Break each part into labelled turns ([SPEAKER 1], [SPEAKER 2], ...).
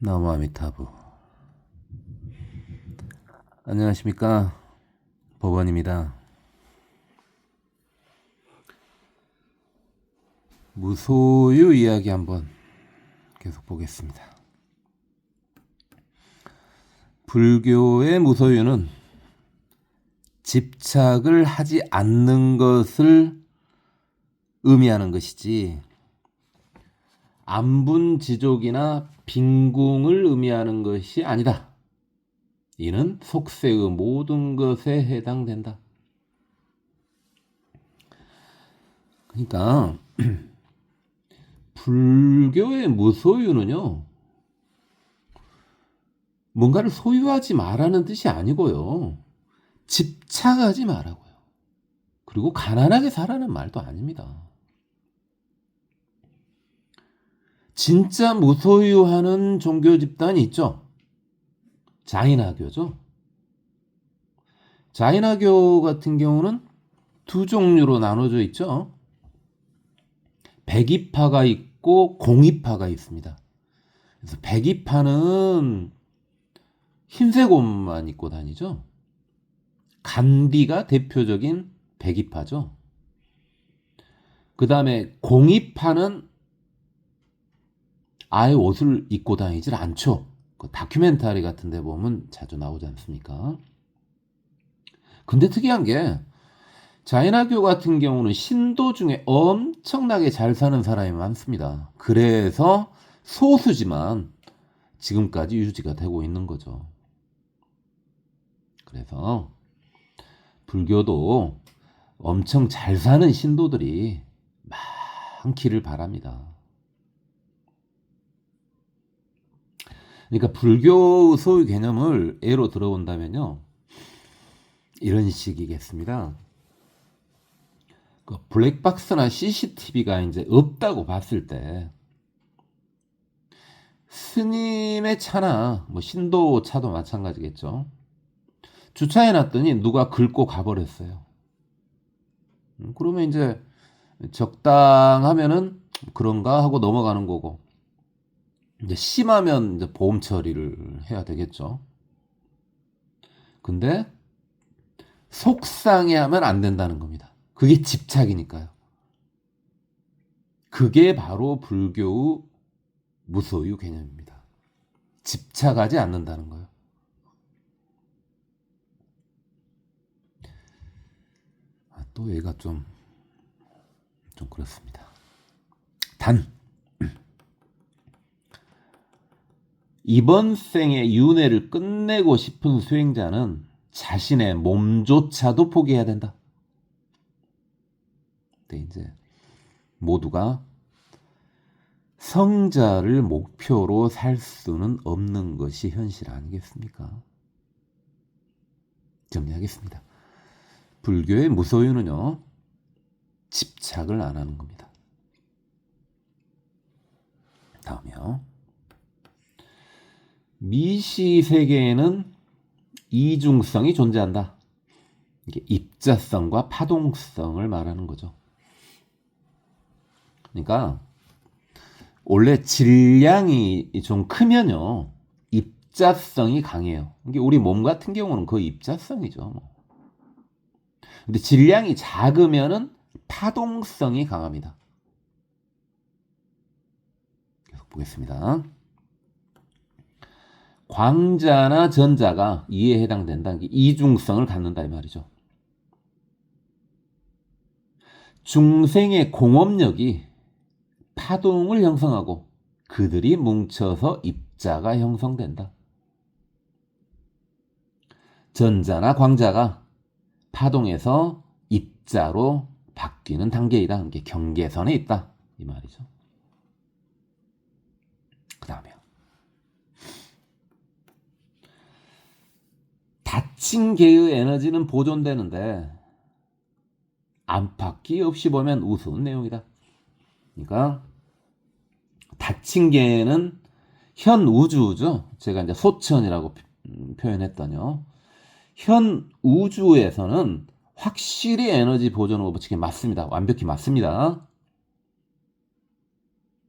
[SPEAKER 1] 나무 아미타부. 안녕하십니까, 법원입니다. 무소유 이야기 한번 계속 보겠습니다. 불교의 무소유는 집착을 하지 않는 것을 의미하는 것이지 안분지족이나 빈궁을 의미하는 것이 아니다. 이는 속세의 모든 것에 해당된다. 그러니까 불교의 무소유는요, 뭔가를 소유하지 말라는 뜻이 아니고요, 집착하지 말라고요. 그리고 가난하게 살라는 말도 아닙니다. 진짜 무소유하는 종교 집단이 있죠. 자인화교죠. 자인화교 같은 경우는 두 종류로 나눠져 있죠. 백이파가 있고 공이파가 있습니다. 그래서 백이파는 흰색 옷만 입고 다니죠. 간디가 대표적인 백이파죠. 그 다음에 공이파는 아예 옷을 입고 다니질 않죠. 그 다큐멘터리 같은 데 보면 자주 나오지 않습니까? 근데 특이한 게 자인화교 같은 경우는 신도 중에 엄청나게 잘 사는 사람이 많습니다. 그래서 소수지만 지금까지 유지가 되고 있는 거죠. 그래서 불교도 엄청 잘 사는 신도들이 많기를 바랍니다. 그러니까 불교 소유 개념을 예로 들어본다면요, 이런 식이겠습니다. 그 블랙박스나 CCTV가 이제 없다고 봤을 때 스님의 차나 뭐 신도 차도 마찬가지겠죠. 주차해놨더니 누가 긁고 가버렸어요. 그러면 이제 적당하면은 그런가 하고 넘어가는 거고, 이제 심하면 이제 보험 처리를 해야 되겠죠. 근데 속상해하면 안 된다는 겁니다. 그게 집착이니까요. 그게 바로 불교의 무소유 개념입니다. 집착하지 않는다는 거예요. 또 얘가 좀 그렇습니다. 단 이번 생의 윤회를 끝내고 싶은 수행자는 자신의 몸조차도 포기해야 된다. 근데 이제 모두가 성자를 목표로 살 수는 없는 것이 현실 아니겠습니까? 정리하겠습니다. 불교의 무소유는요, 집착을 안 하는 겁니다. 다음이요. 미시 세계에는 이중성이 존재한다. 이게 입자성과 파동성을 말하는 거죠. 그러니까 원래 질량이 좀 크면요, 입자성이 강해요. 이게 우리 몸 같은 경우는 거의 입자성이죠. 근데 질량이 작으면은 파동성이 강합니다. 계속 보겠습니다. 광자나 전자가 이에 해당된다. 이중성을 갖는다 이 말이죠. 중생의 공업력이 파동을 형성하고 그들이 뭉쳐서 입자가 형성된다. 전자나 광자가 파동에서 입자로 바뀌는 단계이다. 이게 경계선에 있다 이 말이죠. 그 다음에요. 닫힌 개의 에너지는 보존되는데 안팎이 없이 보면 우스운 내용이다. 그러니까 닫힌 개는 현 우주죠. 제가 이제 소천이라고 표현했더니요. 현 우주에서는 확실히 에너지 보존 법칙이 맞습니다. 완벽히 맞습니다.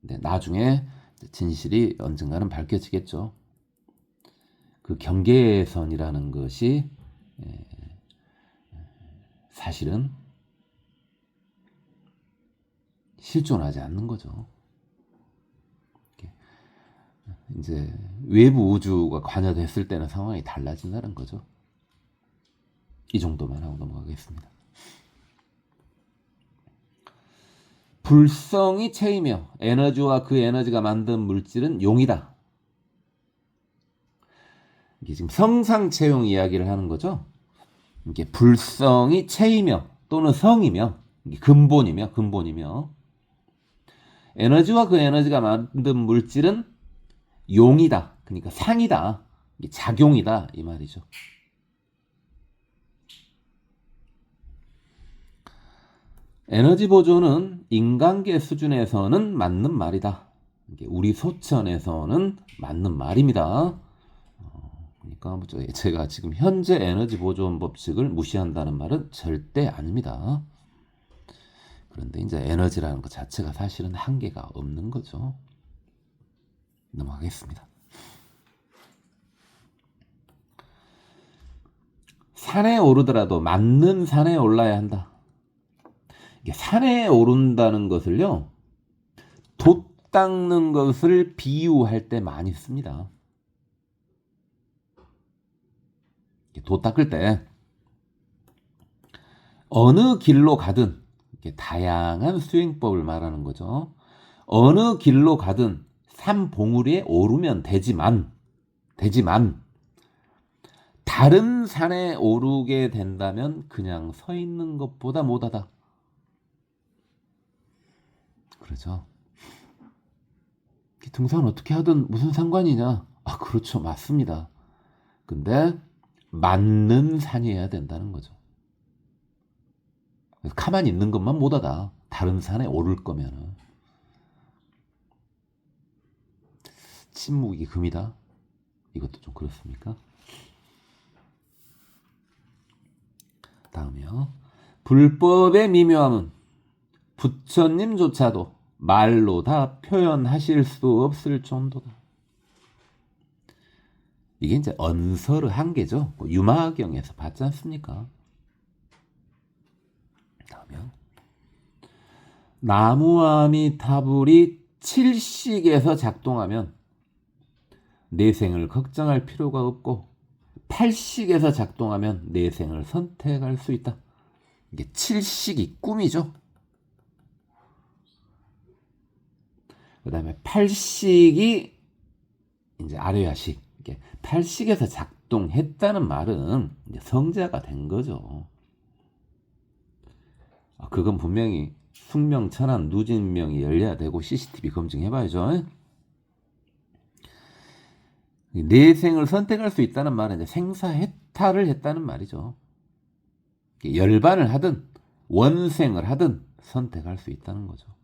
[SPEAKER 1] 근데 나중에 진실이 언젠가는 밝혀지겠죠. 그 경계선이라는 것이 사실은 실존하지 않는 거죠. 이제 외부 우주가 관여됐을 때는 상황이 달라진다는 거죠. 이 정도만 하고 넘어가겠습니다. 불성이 체이며 에너지와 그 에너지가 만든 물질은 용이다. 이게 지금 성상체용 이야기를 하는 거죠. 이게 불성이 체이며 또는 성이며 근본이며 에너지와 그 에너지가 만든 물질은 용이다. 그러니까 상이다. 이게 작용이다 이 말이죠. 에너지 보존은 인간계 수준에서는 맞는 말이다. 이게 우리 소천에서는 맞는 말입니다. 그러니까 제가 지금 현재 에너지 보존 법칙을 무시한다는 말은 절대 아닙니다. 그런데 이제 에너지라는 것 자체가 사실은 한계가 없는 거죠. 넘어가겠습니다. 산에 오르더라도 맞는 산에 올라야 한다. 이게 산에 오른다는 것을요, 돛 닦는 것을 비유할 때 많이 씁니다. 돛 닦을 때 어느 길로 가든 다양한 수행법을 말하는 거죠. 어느 길로 가든 산 봉우리에 오르면 되지만 다른 산에 오르게 된다면 그냥 서 있는 것보다 못하다. 그렇죠. 등산 어떻게 하든 무슨 상관이냐? 아, 그렇죠. 맞습니다. 근데 맞는 산이어야 된다는 거죠. 가만히 있는 것만 못하다. 다른 산에 오를 거면은. 침묵이 금이다. 이것도 좀 그렇습니까? 다음이요. 불법의 미묘함은 부처님조차도 말로 다 표현하실 수 없을 정도다. 이게 이제 언설의 한계죠. 유마경에서 봤지 않습니까? 다음이요. 나무아미타불이 7식에서 작동하면 내생을 걱정할 필요가 없고 8식에서 작동하면 내생을 선택할 수 있다. 이게 7식이 꿈이죠. 그 다음에 8식이 이제 아뢰야식. 8식에서 작동했다는 말은 이제 성자가 된 거죠. 그건 분명히 숙명천안 누진명이 열려야 되고 CCTV 검증해봐야죠. 내생을 선택할 수 있다는 말은 이제 생사해탈을 했다는 말이죠. 열반을 하든 원생을 하든 선택할 수 있다는 거죠.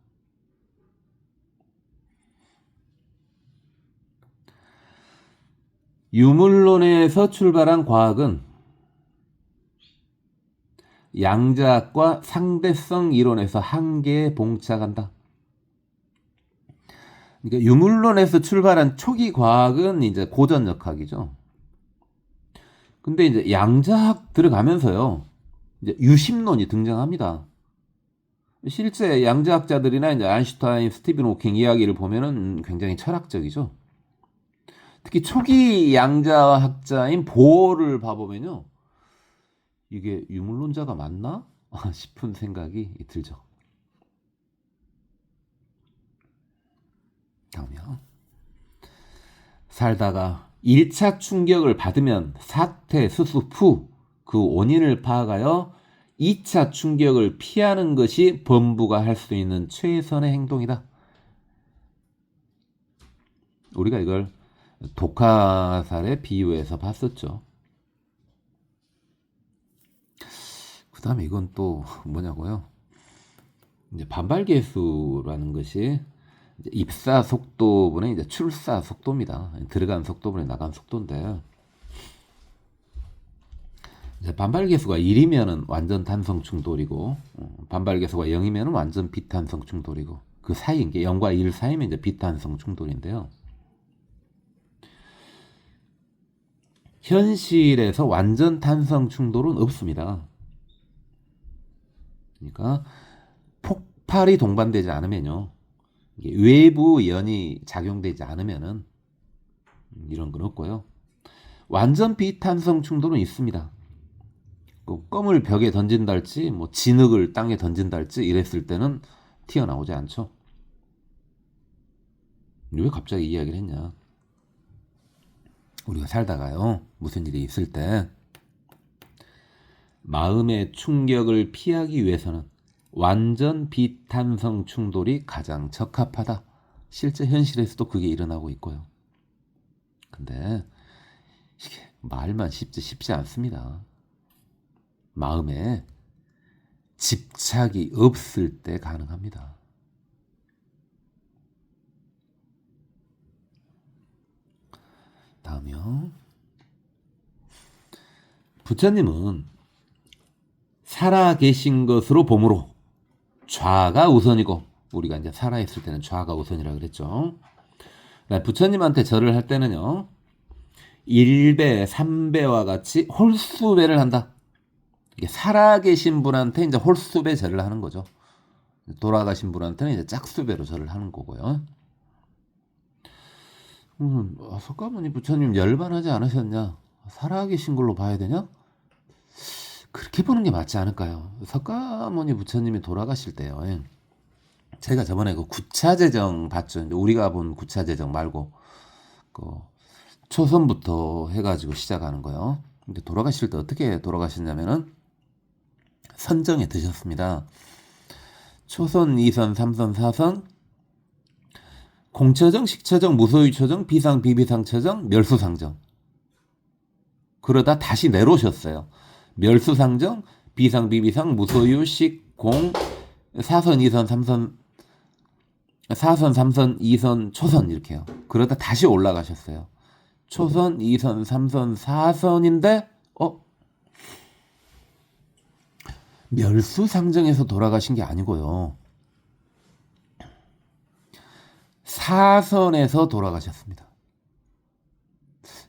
[SPEAKER 1] 유물론에서 출발한 과학은 양자학과 상대성 이론에서 한계에 봉착한다. 그러니까 유물론에서 출발한 초기 과학은 이제 고전역학이죠. 근데 이제 양자학 들어가면서요, 이제 유심론이 등장합니다. 실제 양자학자들이나 이제 아인슈타인, 스티븐 호킹 이야기를 보면은 굉장히 철학적이죠. 특히 초기 양자학자인 보어를 봐보면요, 이게 유물론자가 맞나? 싶은 생각이 들죠. 다음이요. 살다가 1차 충격을 받으면 사퇴, 수습 후 그 원인을 파악하여 2차 충격을 피하는 것이 범부가 할 수 있는 최선의 행동이다. 우리가 이걸 독화살에 비유해서 봤었죠. 그 다음에 이건 또 뭐냐고요? 이제 반발계수라는 것이 이제 입사 속도분의 이제 출사 속도입니다. 들어간 속도분의 나간 속도인데, 이제 반발계수가 1이면은 완전 탄성 충돌이고, 반발계수가 0이면은 완전 비탄성 충돌이고, 그 사이인 게 0과 1 사이면 이제 비탄성 충돌인데요. 현실에서 완전 탄성 충돌은 없습니다. 그러니까 폭발이 동반되지 않으면요. 외부 연이 작용되지 않으면은 이런 건 없고요. 완전 비탄성 충돌은 있습니다. 껌을 벽에 던진달지 뭐 진흙을 땅에 던진달지 이랬을 때는 튀어나오지 않죠. 왜 갑자기 이 이야기를 했냐. 우리가 살다가요. 무슨 일이 있을 때 마음의 충격을 피하기 위해서는 완전 비탄성 충돌이 가장 적합하다. 실제 현실에서도 그게 일어나고 있고요. 근데 이게 말만 쉽지 않습니다. 마음에 집착이 없을 때 가능합니다. 다음이요. 부처님은 살아계신 것으로 보므로 좌가 우선이고, 우리가 이제 살아있을 때는 좌가 우선이라고 그랬죠. 부처님한테 절을 할 때는요, 1배, 3배와 같이 홀수배를 한다. 이게 살아계신 분한테 이제 홀수배 절을 하는 거죠. 돌아가신 분한테는 이제 짝수배로 절을 하는 거고요. 석가모니 부처님 열반하지 않으셨냐? 살아계신 걸로 봐야 되냐? 그렇게 보는 게 맞지 않을까요? 석가모니 부처님이 돌아가실 때요. 제가 저번에 그 구차재정 봤죠. 우리가 본 구차재정 말고 그 초선부터 해가지고 시작하는 거요. 근데 돌아가실 때 어떻게 돌아가셨냐면은 선정에 드셨습니다. 초선, 2선, 3선, 4선, 공처정, 식처정, 무소유처정, 비상, 비비상처정, 멸수상정. 그러다 다시 내려오셨어요. 멸수상정, 비상, 비비상, 무소유, 식, 공, 4선, 2선, 3선, 4선, 3선, 2선, 초선 이렇게요. 그러다 다시 올라가셨어요. 초선, 2선, 3선, 4선인데 멸수상정에서 돌아가신 게 아니고요. 4선에서 돌아가셨습니다.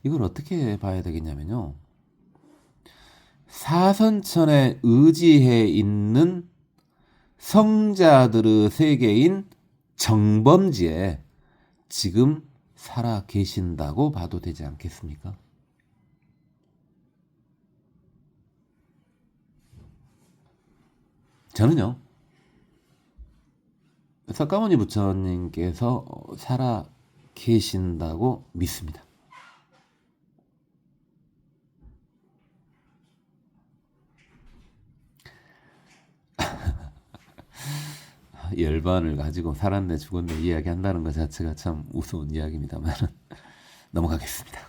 [SPEAKER 1] 이걸 어떻게 봐야 되겠냐면요. 사선천에 의지해 있는 성자들의 세계인 정범지에 지금 살아 계신다고 봐도 되지 않겠습니까? 저는요, 석가모니 부처님께서 살아 계신다고 믿습니다. 열반을 가지고 살았네 죽었네 이야기한다는 것 자체가 참 우스운 이야기입니다만 넘어가겠습니다.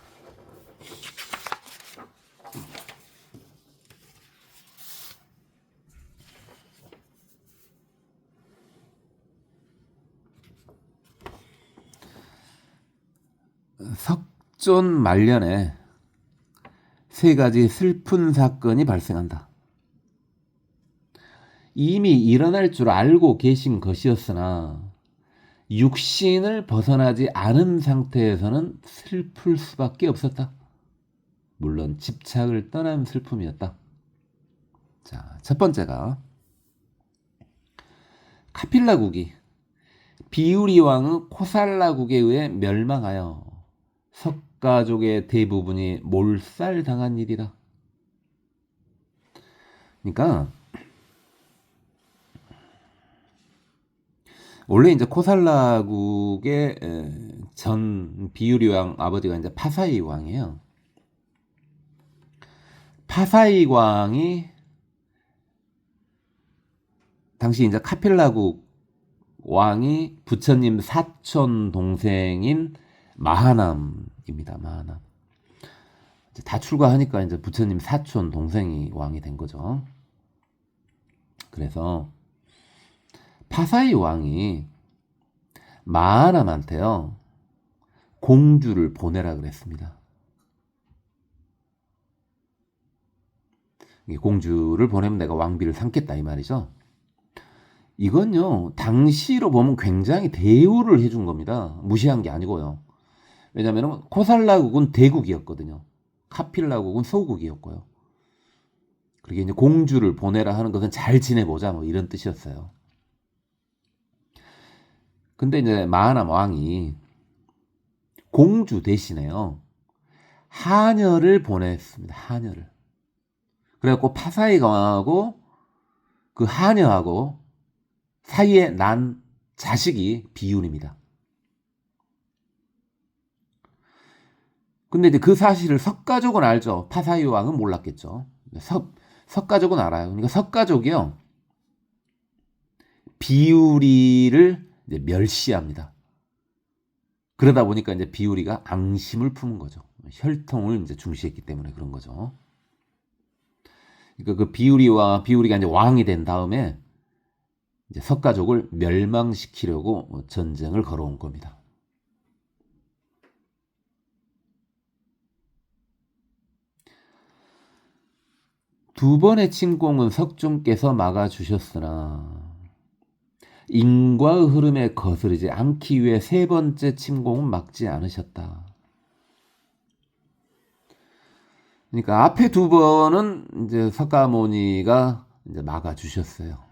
[SPEAKER 1] 석존 말년에 세 가지 슬픈 사건이 발생한다. 이미 일어날 줄 알고 계신 것이었으나 육신을 벗어나지 않은 상태에서는 슬플 수밖에 없었다. 물론 집착을 떠난 슬픔이었다. 자, 첫 번째가 카필라국이 비우리 왕의 코살라국에 의해 멸망하여 석가족의 대부분이 몰살당한 일이다. 그러니까 원래 이제 코살라국의 전 비유리 왕 아버지가 이제 파사이 왕이에요. 파사이 왕이 당시 이제 카필라국 왕이 부처님 사촌 동생인 마하남입니다. 마하남. 다 출가하니까 이제 부처님 사촌 동생이 왕이 된 거죠. 그래서 파사이 왕이 마하남한테요 공주를 보내라 그랬습니다. 공주를 보내면 내가 왕비를 삼겠다 이 말이죠. 이건요, 당시로 보면 굉장히 대우를 해준 겁니다. 무시한 게 아니고요. 왜냐면 코살라국은 대국이었거든요. 카필라국은 소국이었고요. 그게 이제 공주를 보내라 하는 것은 잘 지내보자 뭐 이런 뜻이었어요. 근데 이제 마하남 왕이 공주 대신에요, 하녀를 보냈습니다. 하녀를. 그래갖고 파사이 왕하고 그 하녀하고 사이에 난 자식이 비운입니다. 근데 이제 그 사실을 석가족은 알죠. 파사이 왕은 몰랐겠죠. 석가족은 알아요. 그러니까 석가족이요, 비우리를 이제 멸시합니다. 그러다 보니까 이제 비우리가 앙심을 품은 거죠. 혈통을 이제 중시했기 때문에 그런 거죠. 그러니까 그 비우리가 이제 왕이 된 다음에 이제 석가족을 멸망시키려고 전쟁을 걸어온 겁니다. 두 번의 침공은 석종께서 막아주셨으나 인과의 흐름에 거스르지 않기 위해 세 번째 침공은 막지 않으셨다. 그러니까 앞에 두 번은 이제 석가모니가 이제 막아주셨어요.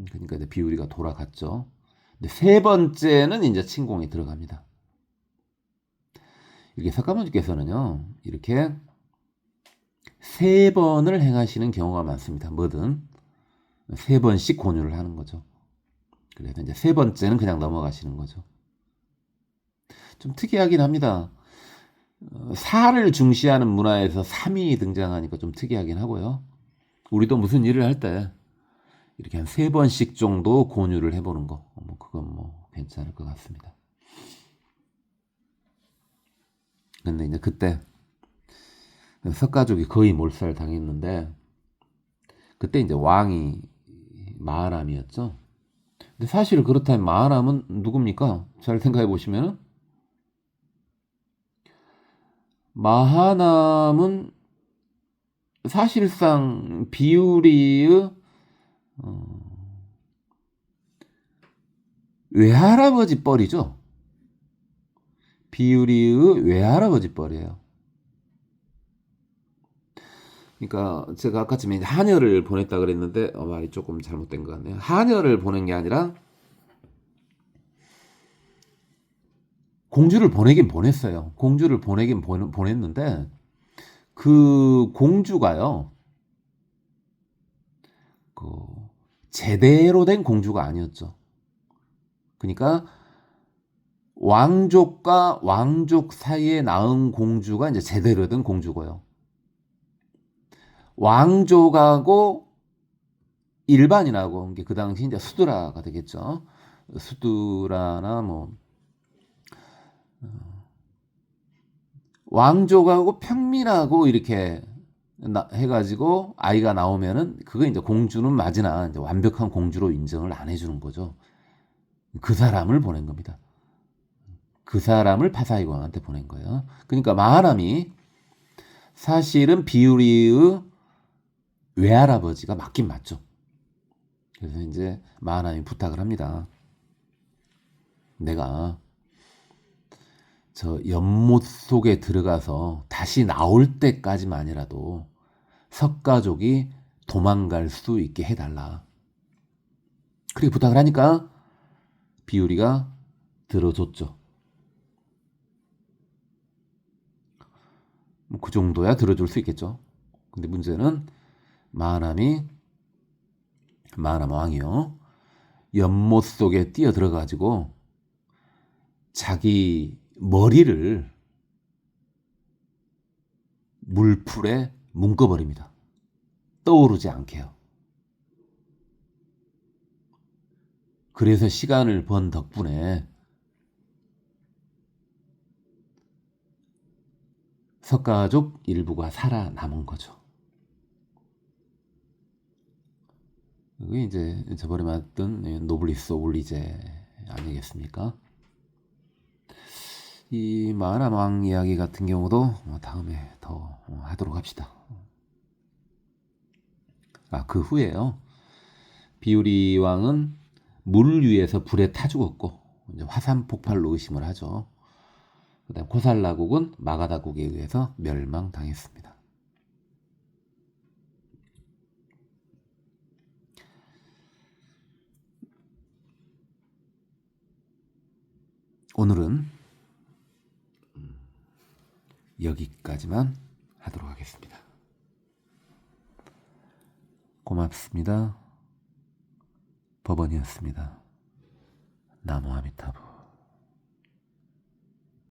[SPEAKER 1] 그러니까 이제 비우리가 돌아갔죠. 근데 세 번째는 이제 침공에 들어갑니다. 이게 석가모니께서는요, 이렇게 세 번을 행하시는 경우가 많습니다. 뭐든 세 번씩 권유를 하는 거죠. 그래서 이제 세 번째는 그냥 넘어가시는 거죠. 좀 특이하긴 합니다. 사를 중시하는 문화에서 3이 등장하니까 좀 특이하긴 하고요. 우리도 무슨 일을 할 때 이렇게 한 세 번씩 정도 권유를 해보는 거, 그건 뭐 괜찮을 것 같습니다. 근데 이제 그때 석가족이 거의 몰살 당했는데, 그때 이제 왕이 마하람이었죠. 근데 사실 그렇다면 마하람은 누굽니까? 잘 생각해 보시면 마하남은 사실상 비우리의 외할아버지 뻘이죠. 비우리의 외할아버지 뻘이에요. 그러니까 제가 아까쯤에 하녀를 보냈다 그랬는데 말이 조금 잘못된 것 같네요. 하녀를 보낸 게 아니라 공주를 보내긴 보냈어요. 공주를 보내긴 보냈는데 그 공주가요, 그 제대로 된 공주가 아니었죠. 그러니까 왕족과 왕족 사이에 낳은 공주가 이제 제대로 된 공주고요. 왕족하고 일반인하고, 그 당시 이제 수드라가 되겠죠. 수드라나 뭐 왕족하고 평민하고 이렇게 해가지고 아이가 나오면은 그거 이제 공주는 맞으나 이제 완벽한 공주로 인정을 안 해주는 거죠. 그 사람을 보낸 겁니다. 그 사람을 파사이 왕한테 보낸 거예요. 그러니까 마하람이 사실은 비우리의 외할아버지가 맞긴 맞죠. 그래서 이제 마하람이 부탁을 합니다. 내가 저 연못 속에 들어가서 다시 나올 때까지만이라도 석가족이 도망갈 수 있게 해달라. 그렇게 부탁을 하니까 비우리가 들어줬죠. 그 정도야 들어줄 수 있겠죠. 근데 문제는 마하남 왕이요, 연못 속에 뛰어 들어가지고 자기 머리를 물풀에 묶어버립니다. 떠오르지 않게요. 그래서 시간을 번 덕분에 석가족 일부가 살아남은 거죠. 그게 이제 저번에 말했던 노블리스 오블리제 아니겠습니까? 이 마하남 왕 이야기 같은 경우도 다음에 더 하도록 합시다. 그 후에요, 비우리 왕은 물 위에서 불에 타 죽었고 이제 화산 폭발로 의심을 하죠. 그다음 코살라국은 마가다국에 의해서 멸망당했습니다. 오늘은 여기까지만 하도록 하겠습니다. 고맙습니다. 법원이었습니다. 나무 아미타불.